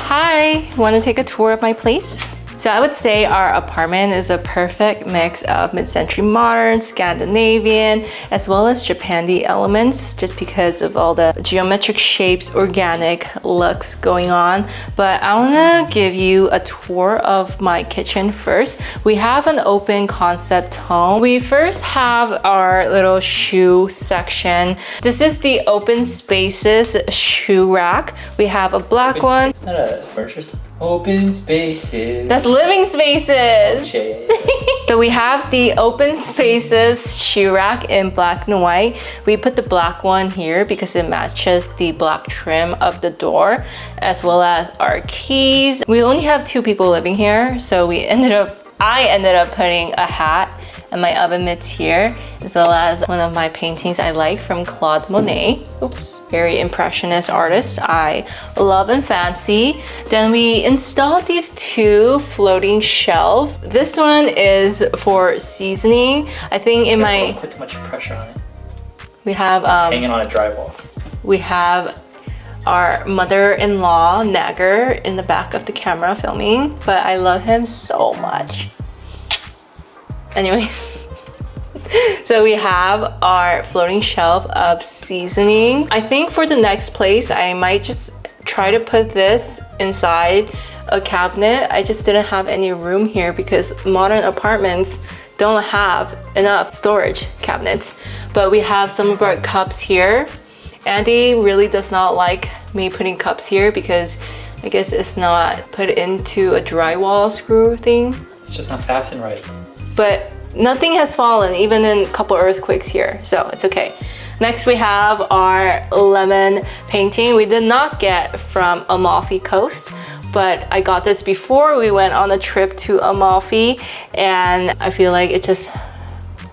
hi, want to take a tour of my place? So I would say our apartment is a perfect mix of mid-century modern, Scandinavian, as well as Japandi elements, just because of all the geometric shapes, organic looks going on. But I want to give you a tour of my kitchen first. We have an open concept home. We first have our little shoe section. This is the open spaces shoe rack. We have a black one. It's not a furniture store. Open spaces. That's living spaces. Okay. So we have the open spaces shoe rack in black and white. We put the black one here because it matches the black trim of the door, as well as our keys. We only have 2 people living here, so I ended up putting a hat and my oven mitts here, as well as one of my paintings I like from Claude Monet. Oops, very impressionist artist. I love and fancy. Then we installed these 2 floating shelves. This one is for seasoning. I think in my... Don't put too much pressure on it. We have... hanging on a drywall. We have our mother-in-law, Nagger, in the back of the camera filming, but I love him so much. Anyway, so we have our floating shelf of seasoning. I think for the next place, I might just try to put this inside a cabinet. I just didn't have any room here because modern apartments don't have enough storage cabinets. But we have some of our cups here. Andy really does not like me putting cups here because I guess it's not put into a drywall screw thing. It's just not fastened right. But nothing has fallen, even in a couple earthquakes here, so it's okay. Next we have our lemon painting. We did not get from Amalfi Coast, but I got this before we went on a trip to Amalfi, and I feel like it just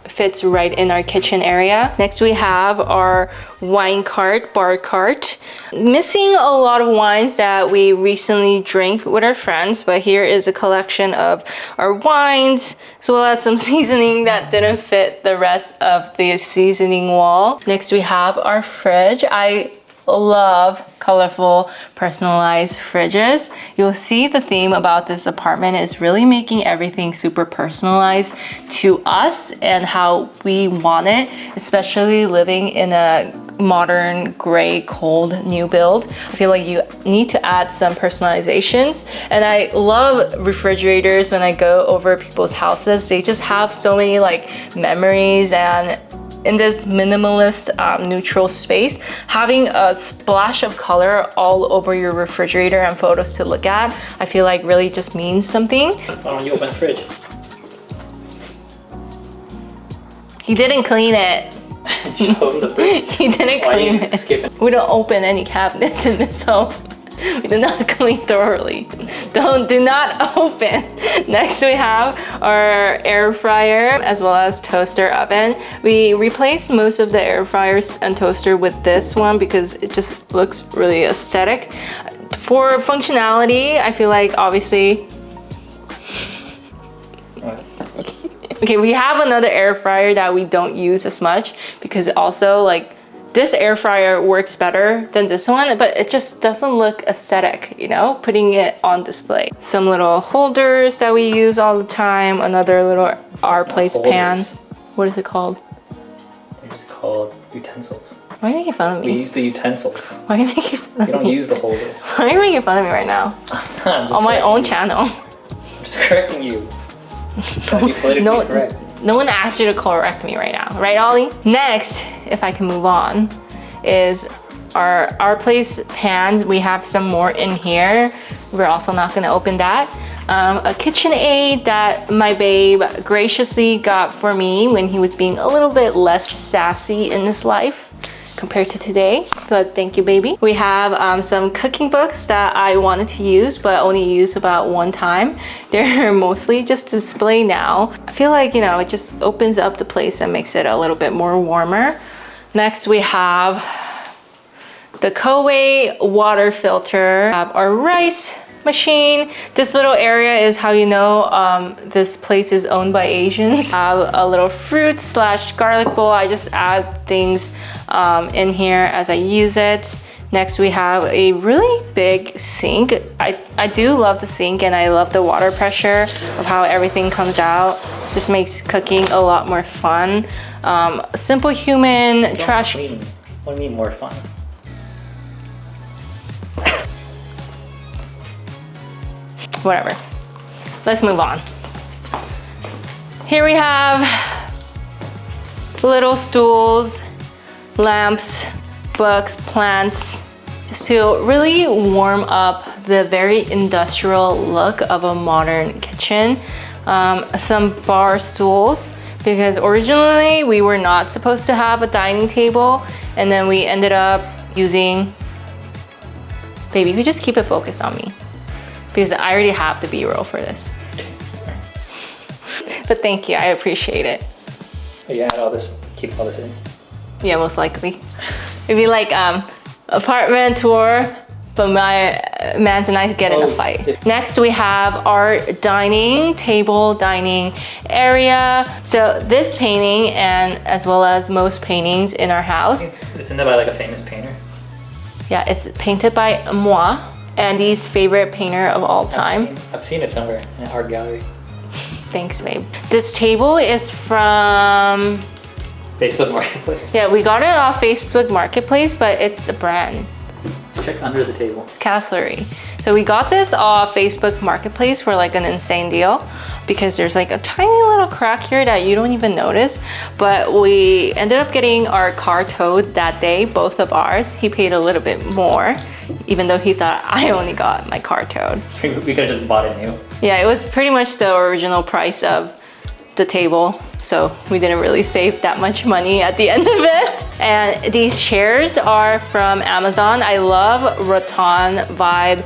fits right in our kitchen area. Next we have our wine cart, bar cart. Missing a lot of wines that we recently drank with our friends, but here is a collection of our wines, as well as some seasoning that didn't fit the rest of the seasoning wall. Next we have our fridge. I love colorful, personalized fridges. You'll see the theme about this apartment is really making everything super personalized to us and how we want it, especially living in a modern, gray, cold new build. I feel like you need to add some personalizations. And I love refrigerators when I go over people's houses. They just have so many like memories, and in this minimalist neutral space, having a splash of color all over your refrigerator and photos to look at, I feel like really just means something. Why don't you open the fridge? He didn't clean it. He didn't clean it. We don't open any cabinets in this home. We do not clean thoroughly. Do not open. Next we have our air fryer as well as toaster oven. We replaced most of the air fryers and toaster with this one because it just looks really aesthetic. For functionality, I feel like obviously... Okay, we have another air fryer that we don't use as much because also like this air fryer works better than this one, but it just doesn't look aesthetic, you know, putting it on display. Some little holders that we use all the time. Another little our place pan. What is it called? They're just called utensils. Why are you making fun of me? We use the utensils. Why are you making fun of me? We don't use the holder. Why are you making fun of me right now? On my own channel. I'm just correcting you. Be politically correct. No one asked you to correct me right now, right, Ollie? Next, if I can move on, is our place pans. We have some more in here. We're also not gonna open that. A KitchenAid that my babe graciously got for me when he was being a little bit less sassy in his life compared to today, but thank you, baby. We have some cooking books that I wanted to use but only used about one time. They're mostly just display now. I feel like, you know, it just opens up the place and makes it a little bit more warmer. Next we have the Kowei water filter. We have our rice machine. This little area is how you know this place is owned by Asians. Have a little fruit slash garlic bowl. I just add things in here as I use it. Next we have a really big sink. I do love the sink and I love the water pressure of how everything comes out. Just makes cooking a lot more fun. Simple human trash. Clean. What do you mean more fun? Whatever. Let's move on. Here we have little stools, lamps, books, plants, just to really warm up the very industrial look of a modern kitchen. Some bar stools, because originally we were not supposed to have a dining table, and then we ended up using, baby, you just keep it focused on me, because I already have the B-roll for this. But thank you, I appreciate it. Oh, you add all this, keep all this in? Yeah, most likely. It'd be like apartment tour, but my mans and I get in a fight. Next, we have our dining table, dining area. So this painting, and as well as most paintings in our house. Isn't it by like a famous painter? Yeah, it's painted by moi, Andy's favorite painter of all time. I've seen it somewhere in an art gallery. Thanks, babe. This table is from Facebook Marketplace. Yeah, we got it off Facebook Marketplace, but it's a brand. Check under the table. Castlery. So we got this off Facebook Marketplace for like an insane deal, because there's like a tiny little crack here that you don't even notice. But we ended up getting our car towed that day, both of ours. He paid a little bit more, even though he thought I only got my car towed. We could have just bought it new. Yeah, it was pretty much the original price of the table. So we didn't really save that much money at the end of it. And these chairs are from Amazon. I love rattan vibe.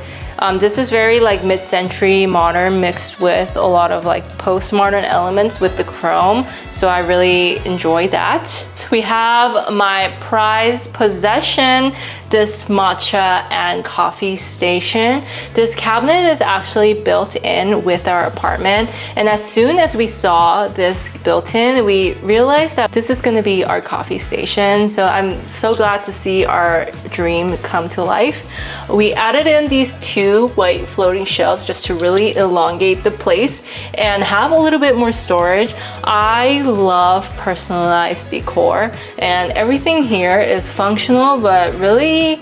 This is very like mid-century modern mixed with a lot of like postmodern elements with the chrome. So I really enjoy that. We have my prized possession, this matcha and coffee station. This cabinet is actually built in with our apartment. And as soon as we saw this built in, we realized that this is gonna be our coffee station. So I'm so glad to see our dream come to life. We added in these two white floating shelves just to really elongate the place and have a little bit more storage. I love personalized decor, and everything here is functional, but really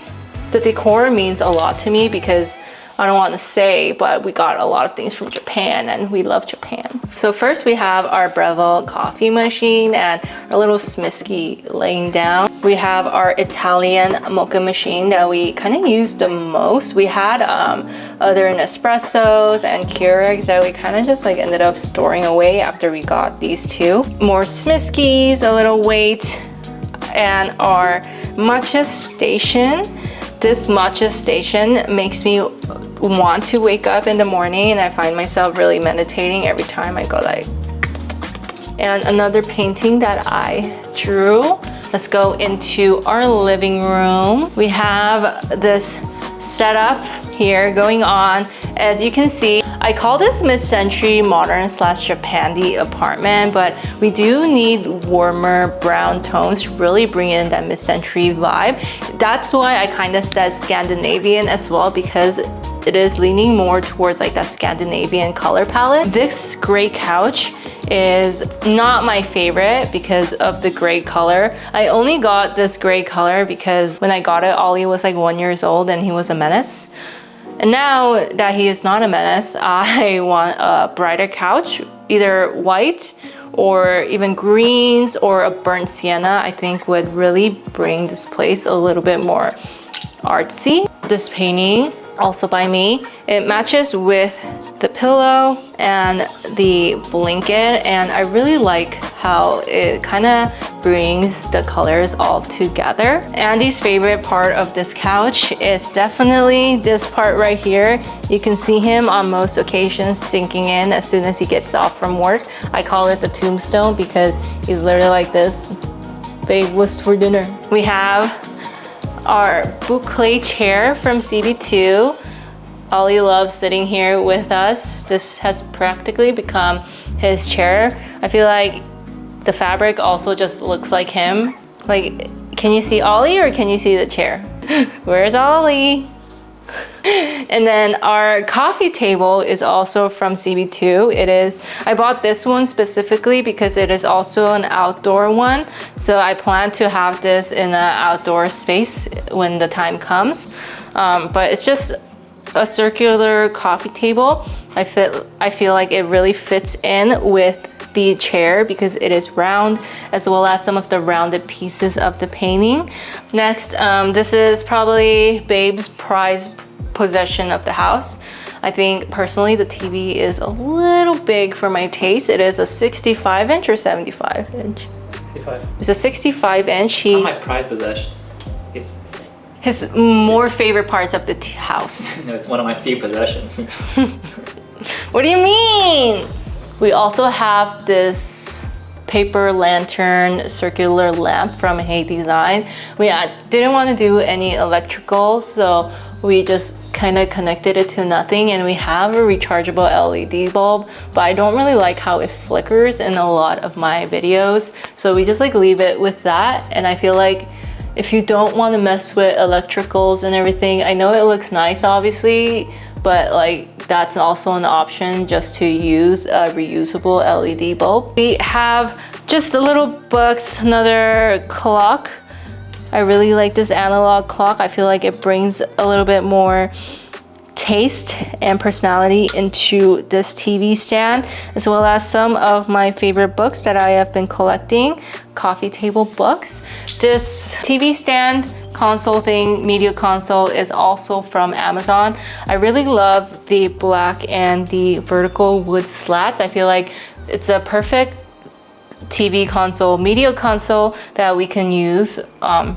the decor means a lot to me, because I don't want to say, but we got a lot of things from Japan and we love Japan. So first we have our Breville coffee machine and our little Smisky laying down. We have our Italian mocha machine that we kind of use the most. We had other Nespressos and Keurigs that we kind of just like ended up storing away after we got these two. More Smiskies, a little weight, and our matcha station. This matcha station makes me want to wake up in the morning, and I find myself really meditating every time I go like. And another painting that I drew. Let's go into our living room. We have this setup here going on. As you can see, I call this mid-century modern slash Japandi apartment, but we do need warmer brown tones to really bring in that mid-century vibe. That's why I kind of said Scandinavian as well, because it is leaning more towards like that Scandinavian color palette. This gray couch is not my favorite because of the gray color. I only got this gray color because when I got it, Ollie was like 1 year old and he was a menace. And now that he is not a menace, I want a brighter couch, either white or even greens or a burnt sienna. I think would really bring this place a little bit more artsy. This painting, also by me, it matches with the pillow and the blanket, and I really like how it kind of brings the colors all together. Andy's favorite part of this couch is definitely this part right here. You can see him on most occasions sinking in as soon as he gets off from work. I call it the tombstone because he's literally like this. Babe, what's for dinner? We have our bouclé chair from CB2. Ollie loves sitting here with us. This has practically become his chair. I feel like the fabric also just looks like him. Like, can you see Ollie or can you see the chair? Where's Ollie? And then our coffee table is also from CB2. I bought this one specifically because it is also an outdoor one. So I plan to have this in an outdoor space when the time comes. But it's just a circular coffee table. I feel like it really fits in with the chair because it is round, as well as some of the rounded pieces of the painting. Next, this is probably Babe's prized possession of the house. I think personally the TV is a little big for my taste. It is a 65 inch or 75 inch? 65. It's a 65 inch. Not my prized possession. It's his more favorite parts of the house. no, it's one of my few possessions. What do you mean? We also have this paper lantern circular lamp from Hey Design. We didn't want to do any electrical, so we just kind of connected it to nothing, and we have a rechargeable LED bulb, but I don't really like how it flickers in a lot of my videos, so we just like leave it with that. And I feel like if you don't want to mess with electricals and everything, I know it looks nice obviously, but like that's also an option, just to use a reusable LED bulb. We have just a little books, another clock. I really like this analog clock. I feel like it brings a little bit more taste and personality into this TV stand, as well as some of my favorite books that I have been collecting, coffee table books. This TV stand console thing, media console, is also from Amazon. I really love the black and the vertical wood slats. I feel like it's a perfect TV console, media console that we can use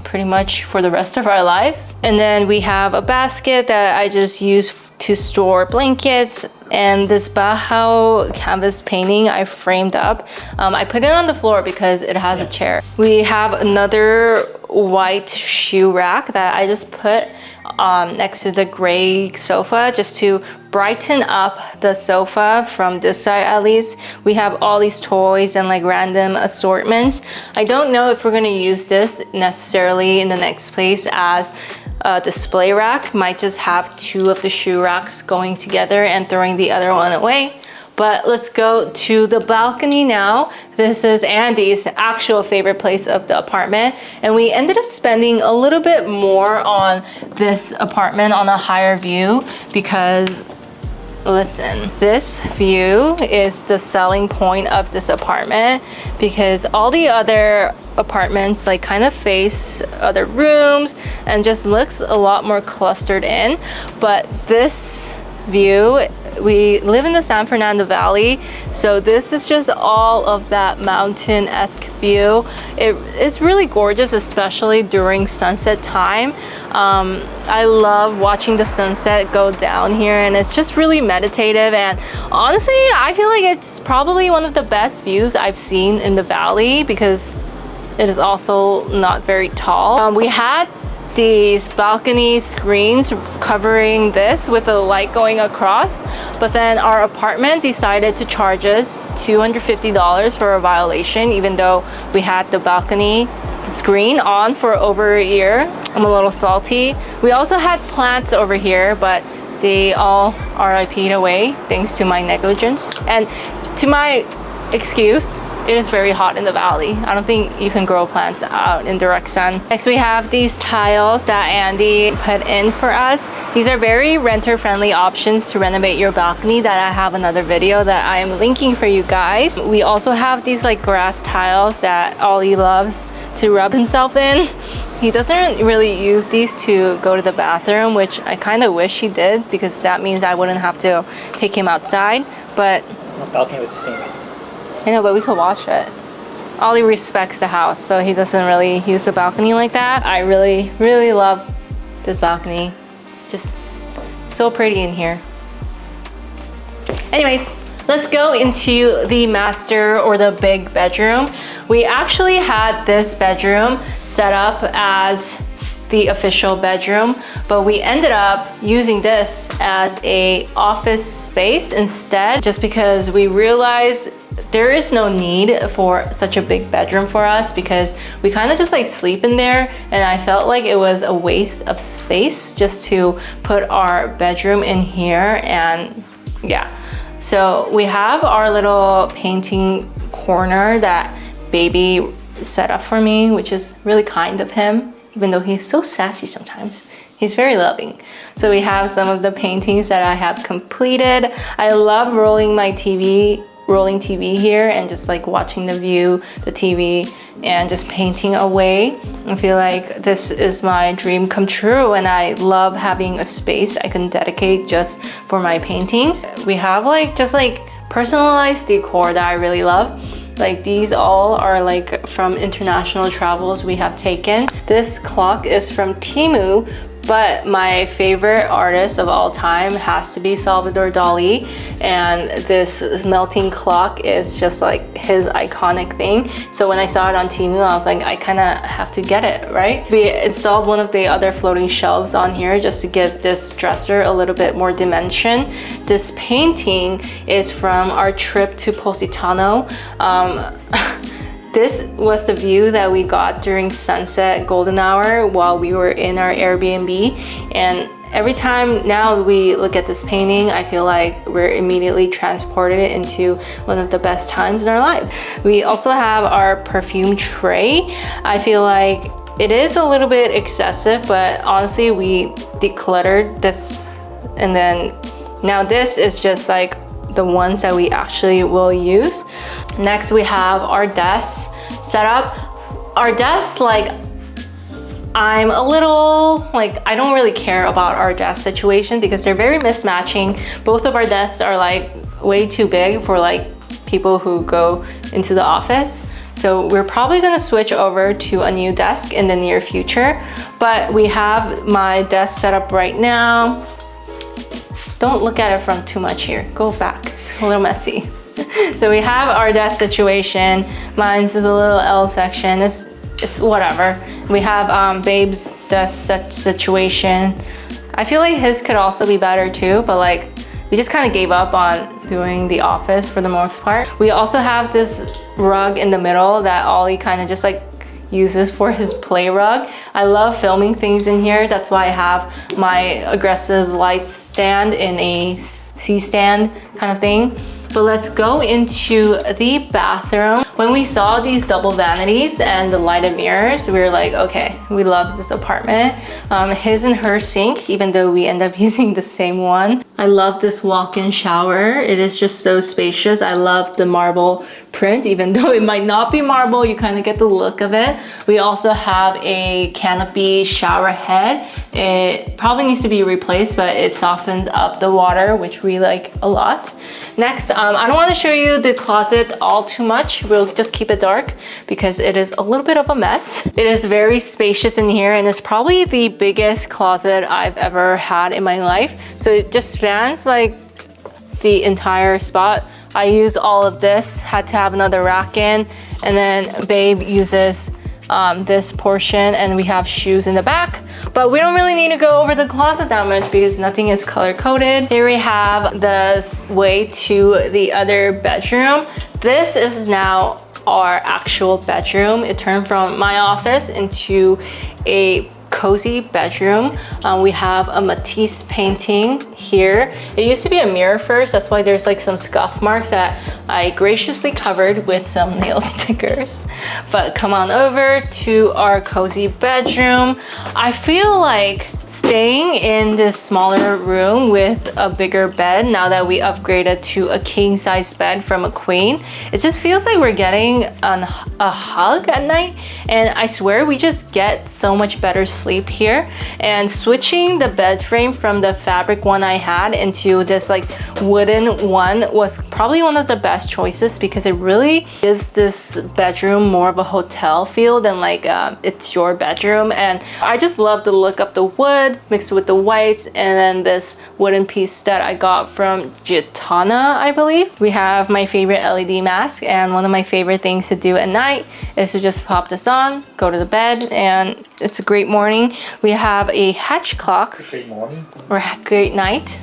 pretty much for the rest of our lives. And then we have a basket that I just use to store blankets, and this Bauhaus canvas painting I framed up. I put it on the floor because it has a chair. We have another white shoe rack that I just put next to the gray sofa just to brighten up the sofa from this side at least. We have all these toys and like random assortments. I don't know if we're gonna use this necessarily in the next place as a display rack. Might just have two of the shoe racks going together and throwing the other one away. But let's go to the balcony now. This is Andy's actual favorite place of the apartment. And we ended up spending a little bit more on this apartment on a higher view because, listen, this view is the selling point of this apartment, because all the other apartments like kind of face other rooms and just looks a lot more clustered in. But this view, we live in the San Fernando Valley, so this is just all of that mountain-esque view. It's really gorgeous, especially during sunset time. I love watching the sunset go down here, and it's just really meditative. And honestly, I feel like it's probably one of the best views I've seen in the valley because it is also not very tall. We had these balcony screens covering this with a light going across, but then our apartment decided to charge us $250 for a violation, even though we had the balcony screen on for over a year. I'm a little salty. We also had plants over here, but they all RIP'd away thanks to my negligence. And to my excuse, it is very hot in the valley. I don't think you can grow plants out in direct sun. Next, we have these tiles that Andy put in for us. These are very renter-friendly options to renovate your balcony that I have another video that I am linking for you guys. We also have these like grass tiles that Ollie loves to rub himself in. He doesn't really use these to go to the bathroom, which I kind of wish he did, because that means I wouldn't have to take him outside. But My balcony would stink. I know, but we could wash it. Ollie respects the house, so he doesn't really use the balcony like that. I really, really love this balcony. Just so pretty in here. Anyways, let's go into the master or the big bedroom. We actually had this bedroom set up as the official bedroom, but we ended up using this as a office space instead, just because we realized there is no need for such a big bedroom for us, because we kind of just like sleep in there, and I felt like it was a waste of space just to put our bedroom in here. And yeah, so we have our little painting corner that baby set up for me, which is really kind of him, even though he's so sassy sometimes. He's very loving. So we have some of the paintings that I have completed. I love rolling TV here and just like watching the view, the TV, and just painting away. I feel like this is my dream come true, and I love having a space I can dedicate just for my paintings. We have like just like personalized decor that I really love. Like these all are like from international travels we have taken. This clock is from Temu, but my favorite artist of all time has to be Salvador Dali, and this melting clock is just like his iconic thing. So when I saw it on Temu, I was like, I kind of have to get it, right? We installed one of the other floating shelves on here just to give this dresser a little bit more dimension. This painting is from our trip to Positano. This was the view that we got during sunset golden hour while we were in our Airbnb. And every time now we look at this painting, I feel like we're immediately transported into one of the best times in our lives. We also have our perfume tray. I feel like it is a little bit excessive, but honestly, we decluttered this. And then now this is just like the ones that we actually will use. Next, we have our desk set up. Our desk, like, I'm a little, like, I don't really care about our desk situation because they're very mismatching. Both of our desks are like way too big for like people who go into the office. So we're probably gonna switch over to a new desk in the near future. But we have my desk set up right now. Don't look at it from too much here. Go back, it's a little messy. So we have our desk situation. Mine's is a little L section. It's whatever. We have Babe's desk situation. I feel like his could also be better too, but like we just kind of gave up on doing the office for the most part. We also have this rug in the middle that Ollie kind of just like uses for his play rug. I love filming things in here. That's why I have my aggressive light stand in a C-stand kind of thing. But let's go into the bathroom. When we saw these double vanities and the lighted mirrors, we were like, okay, we love this apartment. His and her sink, even though we end up using the same one. I love this walk-in shower. It is just so spacious. I love the marble print, even though it might not be marble, you kind of get the look of it. We also have a canopy shower head. It probably needs to be replaced, but it softens up the water, which we like a lot. Next, I don't want to show you the closet all too much. We'll just keep it dark because it is a little bit of a mess. It is very spacious in here, and it's probably the biggest closet I've ever had in my life. So it just spans like the entire spot. I use all of this, had to have another rack in, and then Babe uses this portion, and we have shoes in the back. But we don't really need to go over the closet that much because nothing is color coded. Here we have the way to the other bedroom. This is now our actual bedroom. It turned from my office into a cozy bedroom. We have a Matisse painting here. It used to be a mirror first, that's why there's like some scuff marks that I graciously covered with some nail stickers. But come on over to our cozy bedroom. I feel like staying in this smaller room with a bigger bed, now that we upgraded to a king size bed from a queen, it just feels like we're getting a hug at night. And I swear we just get so much better sleep here. And switching the bed frame from the fabric one I had into this like wooden one was probably one of the best best choices because it really gives this bedroom more of a hotel feel than like it's your bedroom. And I just love the look of the wood mixed with the whites, and then this wooden piece that I got from Gitana, I believe. We have my favorite LED mask, and one of my favorite things to do at night is to just pop this on, go to the bed, and it's a great morning. We have a hatch clock. Great morning. Or great night.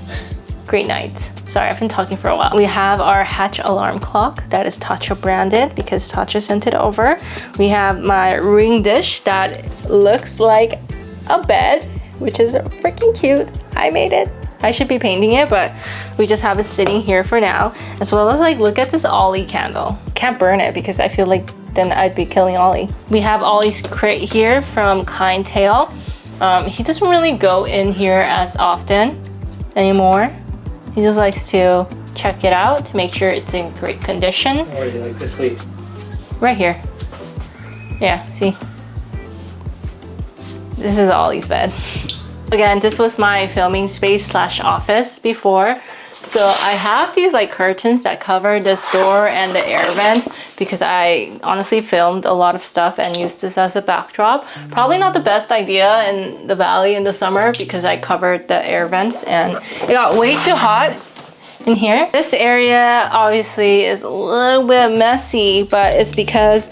Great night. Sorry, I've been talking for a while. We have our Hatch alarm clock that is Tatcha branded because Tatcha sent it over. We have my ring dish that looks like a bed, which is freaking cute. I made it. I should be painting it, but we just have it sitting here for now. As well as like, look at this Ollie candle. Can't burn it because I feel like then I'd be killing Ollie. We have Ollie's crate here from Kind Tail. He doesn't really go in here as often anymore. He just likes to check it out to make sure it's in great condition. Where do you like to sleep? Right here. Yeah, see? This is Ollie's bed. Again, this was my filming space slash office before. So I have these like curtains that cover this door and the air vent because I honestly filmed a lot of stuff and used this as a backdrop. Probably not the best idea in the valley in the summer because I covered the air vents and it got way too hot in here. This area obviously is a little bit messy, but it's because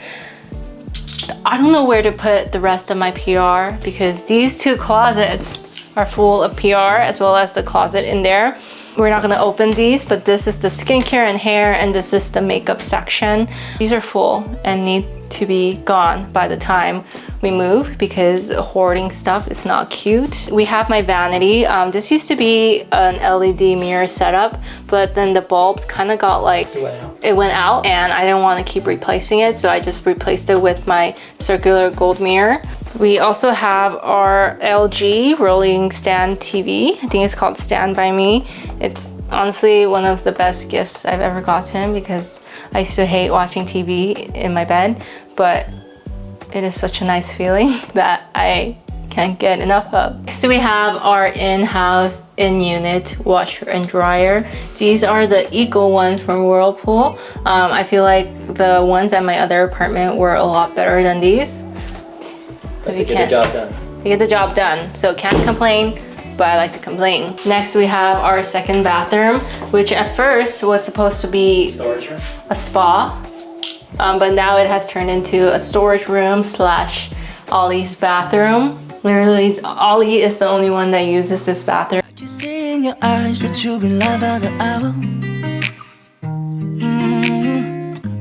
I don't know where to put the rest of my PR because these two closets are full of PR as well as the closet in there. We're not gonna open these, but this is the skincare and hair, and this is the makeup section. These are full and need to be gone by the time we move because hoarding stuff is not cute. We have my vanity. This used to be an LED mirror setup, but then the bulbs kind of got like, it went out and I didn't want to keep replacing it, so I just replaced it with my circular gold mirror. We also have our LG rolling stand TV. I think it's called Stand By Me. It's honestly one of the best gifts I've ever gotten because I used to hate watching TV in my bed, but it is such a nice feeling that I can't get enough of. Next we have our in-house, in-unit washer and dryer. These are the Eco ones from Whirlpool. I feel like the ones at my other apartment were a lot better than these. But they get the job done. They get the job done, so can't complain, but I like to complain. Next we have our second bathroom, which at first was supposed to be Storage room? a spa, but now it has turned into a storage room slash Ollie's bathroom. Literally, Ollie is the only one that uses this bathroom. I can see in your eyes that you've been lying by the hour.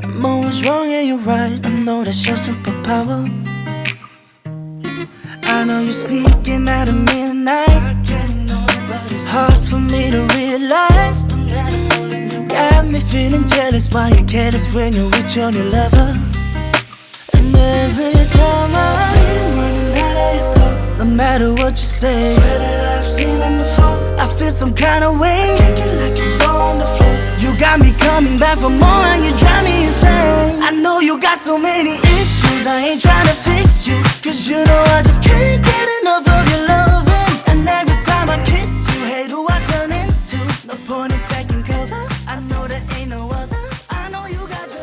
I'm always wrong and you're right. I know that's your superpower. I know you're sneaking out at midnight. It's hard for me to realize. Got me feeling jealous while you careless when you're with your new lover. And every time I see you running out of your door, no matter what you say, swear that I've seen them before. I feel some kind of way, kicking like it's on the floor. You got me coming back for more and you drive me insane. I know you got so many issues, I ain't trying to fix you, cause you know I just can't get enough of your loving. And every time I kiss you, hate who I turn into. No point in taking cover, I know there ain't no other. I know you got your...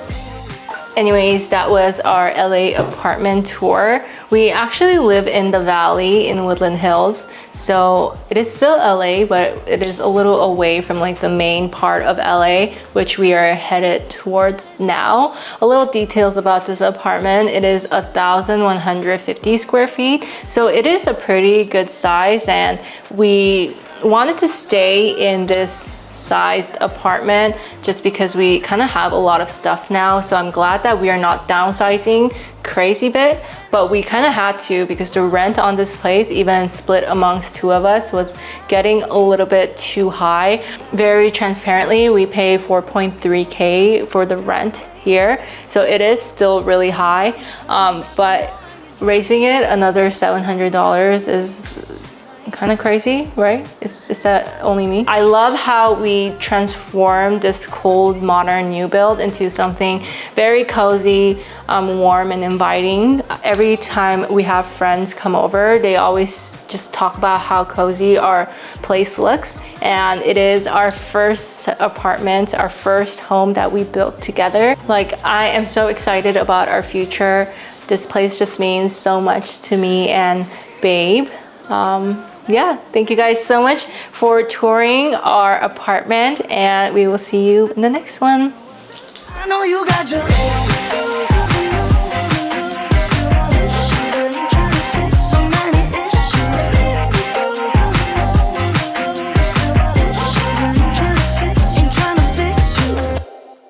Anyways, that was our LA apartment tour. We actually live in the valley in Woodland Hills, so it is still LA, but it is a little away from like the main part of LA, which we are headed towards now. A little details about this apartment: it is 1,150 square feet, so it is a pretty good size, and we wanted to stay in this sized apartment just because we kind of have a lot of stuff now. So I'm glad that we are not downsizing crazy bit, but we kind of had to because the rent on this place, even split amongst two of us, was getting a little bit too high. Very transparently, we pay 4.3K for the rent here, so it is still really high, but raising it another $700 is kind of crazy, right? Is that only me? I love how we transformed this cold, modern new build into something very cozy, warm and inviting. Every time we have friends come over, they always just talk about how cozy our place looks. And it is our first apartment, our first home that we built together. Like, I am so excited about our future. This place just means so much to me and Babe. Yeah, thank you guys so much for touring our apartment, and we will see you in the next one. I know you got your